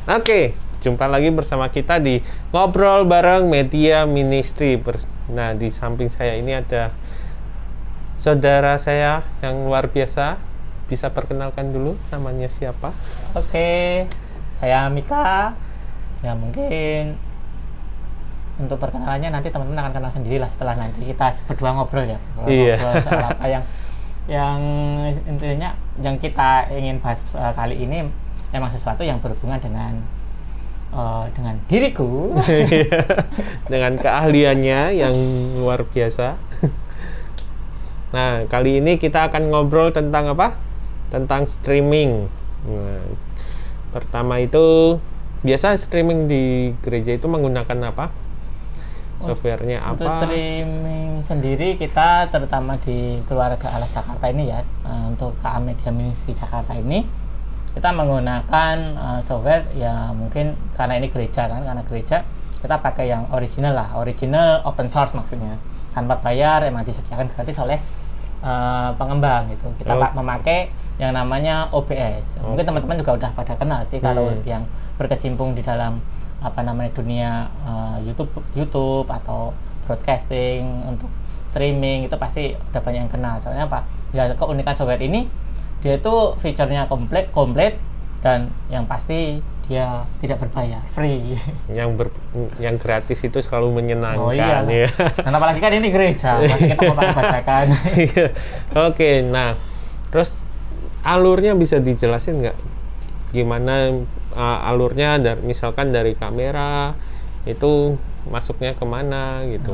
Oke, jumpa lagi bersama kita di Ngobrol Bareng Media Ministry. Nah, di samping saya ini ada saudara saya yang luar biasa. Bisa perkenalkan dulu namanya siapa? Oke, saya Mika. Ya mungkin untuk perkenalannya nanti teman-teman akan kenal sendiri lah setelah nanti kita berdua ngobrol ya. Iya. Ngobrol soal apa yang intinya yang kita ingin bahas kali ini emang sesuatu yang berhubungan dengan diriku. Dengan keahliannya yang luar biasa. Nah, kali ini kita akan ngobrol tentang apa? Tentang streaming. Nah, pertama itu biasa streaming di gereja itu menggunakan apa? Softwarenya apa? Untuk streaming sendiri kita terutama di Keluarga Allah Jakarta ini ya, untuk KA Media Ministry Jakarta ini kita menggunakan software ya mungkin karena ini gereja kan, karena gereja kita pakai yang original lah, original open source maksudnya, tanpa bayar, emang disediakan gratis oleh pengembang gitu. Kita memakai yang namanya OBS. Mungkin teman-teman juga udah pada kenal sih kalau yang berkecimpung di dalam apa namanya dunia YouTube atau broadcasting untuk streaming itu pasti udah banyak yang kenal. Soalnya apa? Ya keunikan software ini dia itu fiturnya komplit dan yang pasti dia tidak berbayar, free. Yang gratis itu selalu menyenangkan. Oh iya ya. Dan apalagi kan ini gereja, pasti kita mau bacakan. Oke, nah terus alurnya bisa dijelasin nggak? Gimana alurnya misalkan dari kamera itu masuknya kemana gitu?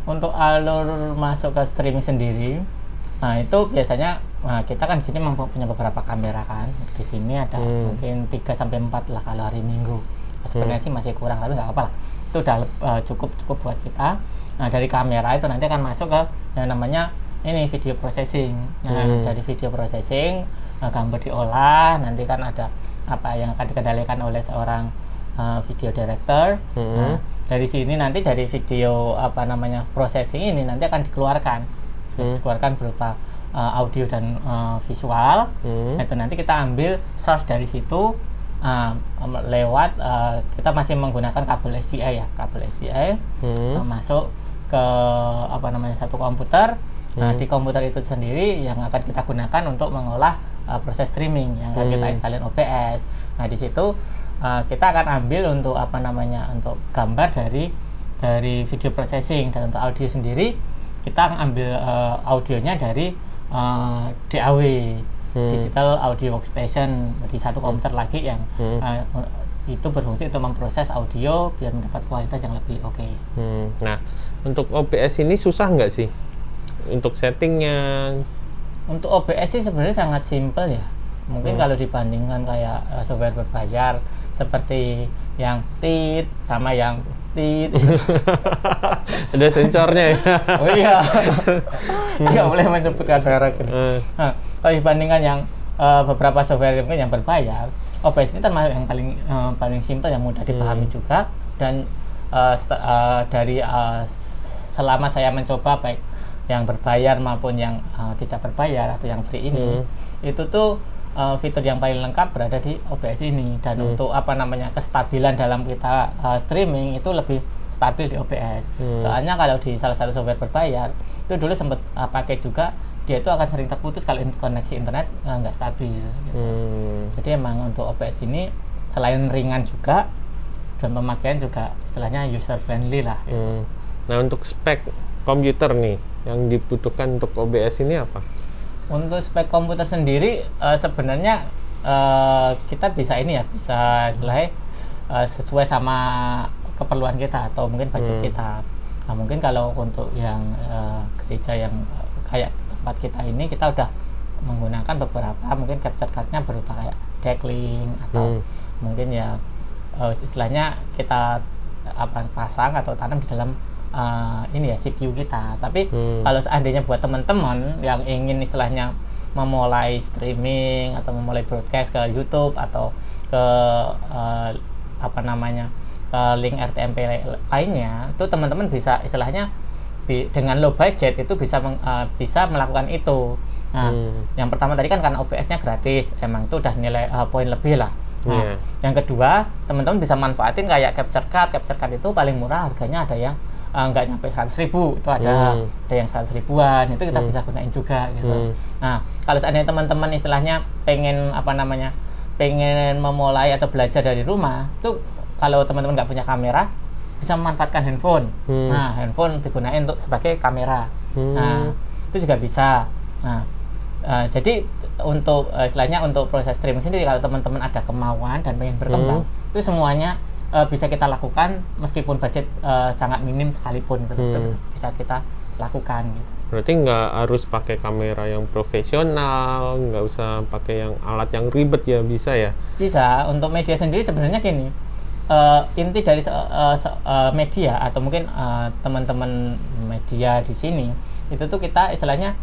Untuk alur masuk ke streaming sendiri, nah itu biasanya kita kan di sini punya beberapa kamera kan. Di sini ada mungkin 3-4 lah kalau hari Minggu. Sebenarnya sih masih kurang tapi nggak apa-apa lah. Itu udah cukup buat kita. Nah dari kamera itu nanti akan masuk ke yang namanya ini video processing. Nah dari video processing gambar diolah, nanti kan ada apa yang akan dikendalikan oleh seorang video director. Nah, dari sini nanti dari video apa namanya processing ini nanti akan dikeluarkan berupa audio dan visual. Itu nanti kita ambil source dari situ lewat kita masih menggunakan kabel SDI ya, kabel SDI masuk ke apa namanya satu komputer. Nah di komputer itu sendiri yang akan kita gunakan untuk mengolah proses streaming yang akan kita instalin OBS. Nah di situ kita akan ambil untuk apa namanya untuk gambar dari video processing, dan untuk audio sendiri kita ambil audionya dari DAW, Digital Audio Workstation, di satu komputer lagi yang itu berfungsi untuk memproses audio biar mendapat kualitas yang lebih oke. Nah untuk OBS ini susah nggak sih untuk settingnya? Untuk OBS sih sebenarnya sangat simpel ya. Mungkin kalau dibandingkan kayak software berbayar seperti yang tit sama yang tit. Ada sensornya ya. Oh iya. Nggak boleh menyebutkan merek. Nah, kalau dibandingkan yang beberapa software mungkin yang berbayar, OBS ini termasuk yang paling simpel, yang mudah dipahami juga. Dan dari selama saya mencoba baik yang berbayar maupun yang tidak berbayar atau yang free ini, itu tuh fitur yang paling lengkap berada di OBS ini. Dan untuk apa namanya kestabilan dalam kita streaming itu lebih stabil di OBS. Soalnya kalau di salah satu software berbayar itu dulu sempat pakai juga, dia itu akan sering terputus kalau koneksi internet nggak stabil gitu. Jadi emang untuk OBS ini selain ringan juga dan pemakaian juga istilahnya user friendly lah gitu. Nah untuk spek komputer nih yang dibutuhkan untuk OBS ini apa? Untuk spek komputer sendiri sebenarnya kita bisa ini ya, bisa istilahnya sesuai sama keperluan kita atau mungkin budget kita. Nah, mungkin kalau untuk yang gereja yang kayak tempat kita ini, kita udah menggunakan beberapa mungkin capture cardnya berupa kayak decklink atau mungkin ya istilahnya kita pasang atau tanam di dalam ini ya CPU kita. Tapi kalau seandainya buat teman-teman yang ingin istilahnya memulai streaming atau memulai broadcast ke YouTube atau ke apa namanya ke link RTMP lainnya, itu teman-teman bisa istilahnya dengan low budget itu bisa melakukan itu. Nah, yang pertama tadi kan karena OBS-nya gratis, emang itu udah nilai poin lebih lah. Nah, Iya. yang kedua, teman-teman bisa manfaatin kayak capture card. Capture card itu paling murah, harganya ada yang nggak nyampe 100.000, itu ada yang 100 ribuan, itu kita bisa gunain juga gitu. Nah, kalau seandainya teman-teman istilahnya pengen pengen memulai atau belajar dari rumah, tuh kalau teman-teman nggak punya kamera, bisa memanfaatkan handphone. Nah, handphone digunain untuk sebagai kamera. Nah, itu juga bisa. Nah, jadi untuk istilahnya untuk proses streaming sendiri, kalau teman-teman ada kemauan dan pengen berkembang, itu semuanya bisa kita lakukan meskipun budget sangat minim sekalipun, itu bisa kita lakukan gitu. Berarti nggak harus pakai kamera yang profesional, nggak usah pakai yang alat yang ribet ya, bisa ya? Bisa. Untuk media sendiri sebenarnya gini, inti dari media atau mungkin teman-teman media di sini itu tuh kita istilahnya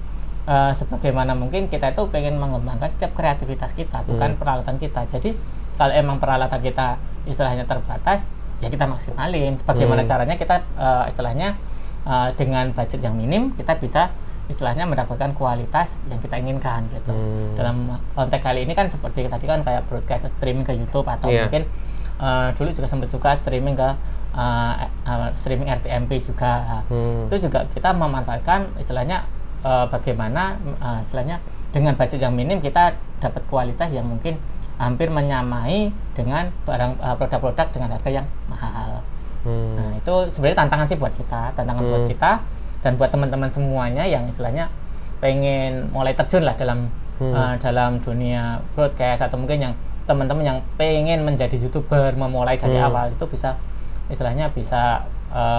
sebagaimana mungkin kita itu pengen mengembangkan setiap kreativitas kita, bukan peralatan kita. Jadi kalau emang peralatan kita istilahnya terbatas, ya kita maksimalin. Bagaimana caranya kita istilahnya dengan budget yang minim kita bisa istilahnya mendapatkan kualitas yang kita inginkan gitu. Dalam konteks kali ini kan seperti tadi kan kayak broadcast streaming ke YouTube atau mungkin dulu juga sempat juga streaming ke streaming RTMP juga. Itu juga kita memanfaatkan istilahnya bagaimana istilahnya dengan budget yang minim kita dapat kualitas yang mungkin hampir menyamai dengan produk-produk dengan harga yang mahal. Nah, itu sebenarnya tantangan sih buat kita, buat kita dan buat teman-teman semuanya yang istilahnya pengen mulai terjun lah dalam dunia broadcast, atau mungkin yang teman-teman yang pengen menjadi YouTuber, memulai dari awal, itu bisa istilahnya bisa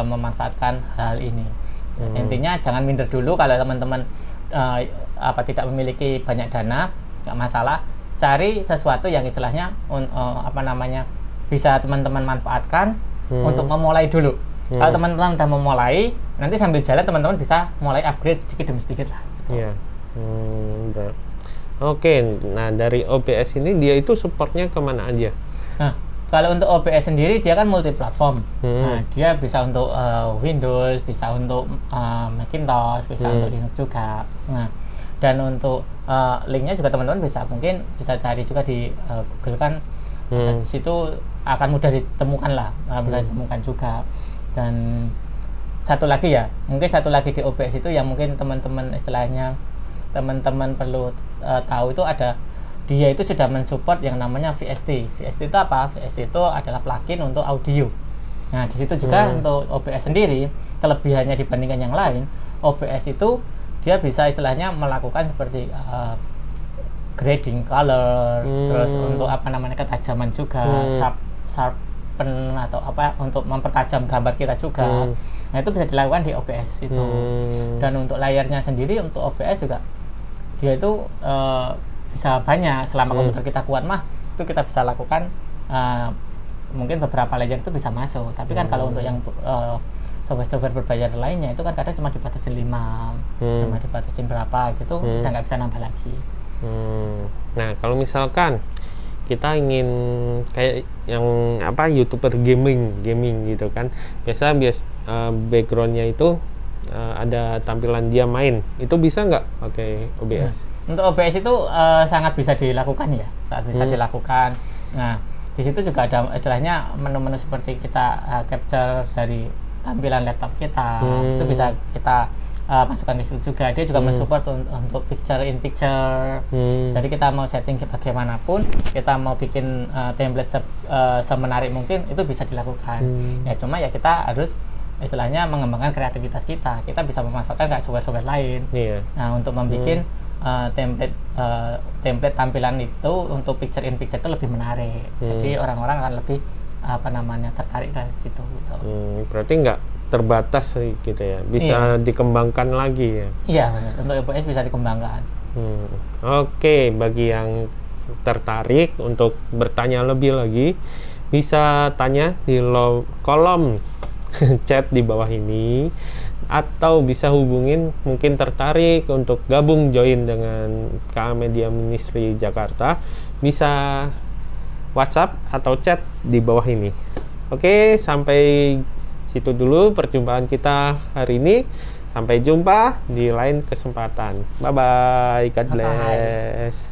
memanfaatkan hal ini. Intinya jangan minder dulu kalau teman-teman tidak memiliki banyak dana, nggak masalah. Cari sesuatu yang istilahnya bisa teman-teman manfaatkan untuk memulai dulu. Kalau teman-teman udah memulai, nanti sambil jalan teman-teman bisa mulai upgrade sedikit demi sedikit lah. Iya. Oke, nah dari OBS ini dia itu supportnya kemana aja? Nah, kalau untuk OBS sendiri dia kan multi platform. Nah, dia bisa untuk Windows, bisa untuk Macintosh, bisa untuk Linux juga. Nah, dan untuk linknya juga teman-teman mungkin bisa cari juga di Google kan. Di situ akan mudah ditemukan lah, mudah ditemukan juga. Dan mungkin satu lagi di OBS itu yang mungkin teman-teman istilahnya teman-teman perlu tahu itu dia itu sudah mensupport yang namanya VST. VST itu apa? VST itu adalah plugin untuk audio. Nah, di situ juga untuk OBS sendiri kelebihannya dibandingkan yang lain, OBS itu dia bisa istilahnya melakukan seperti grading color, terus untuk ketajaman juga, sharpen atau untuk mempertajam gambar kita juga. Nah, itu bisa dilakukan di OBS itu. Dan untuk layarnya sendiri untuk OBS juga dia itu bisa banyak, selama komputer kita kuat itu kita bisa lakukan mungkin beberapa layer itu bisa masuk. Tapi kan kalau untuk yang software berbayar lainnya itu kan kadang cuma dibatasin 5, cuma dibatasin berapa gitu, udah nggak bisa nambah lagi. Nah, kalau misalkan kita ingin kayak yang YouTuber gaming gitu kan, biasa backgroundnya itu ada tampilan dia main, itu bisa nggak pakai OBS? Untuk OBS itu sangat bisa dilakukan ya, bisa dilakukan. Nah, di situ juga ada istilahnya menu-menu seperti kita capture dari tampilan laptop kita, itu bisa kita masukkan di situ juga. Dia juga mensupport untuk picture in picture. Jadi kita mau setting bagaimanapun, kita mau bikin template semenarik mungkin, itu bisa dilakukan. Ya cuma ya kita harus istilahnya mengembangkan kreativitas kita. Kita bisa memanfaatkan kayak software lain. Nah, untuk membuat template tampilan itu untuk picture in picture itu lebih menarik. Jadi orang-orang akan lebih tertarik ke situ gitu. Berarti nggak terbatas gitu ya, bisa dikembangkan lagi ya? Iya benar, untuk OBS bisa dikembangkan. Oke, bagi yang tertarik untuk bertanya lebih lagi, bisa tanya di kolom chat di bawah ini, atau bisa hubungin mungkin tertarik untuk gabung join dengan KA Media Ministry Jakarta, bisa WhatsApp atau chat di bawah ini. Oke, sampai situ dulu perjumpaan kita hari ini. Sampai jumpa di lain kesempatan. Bye bye. God bless.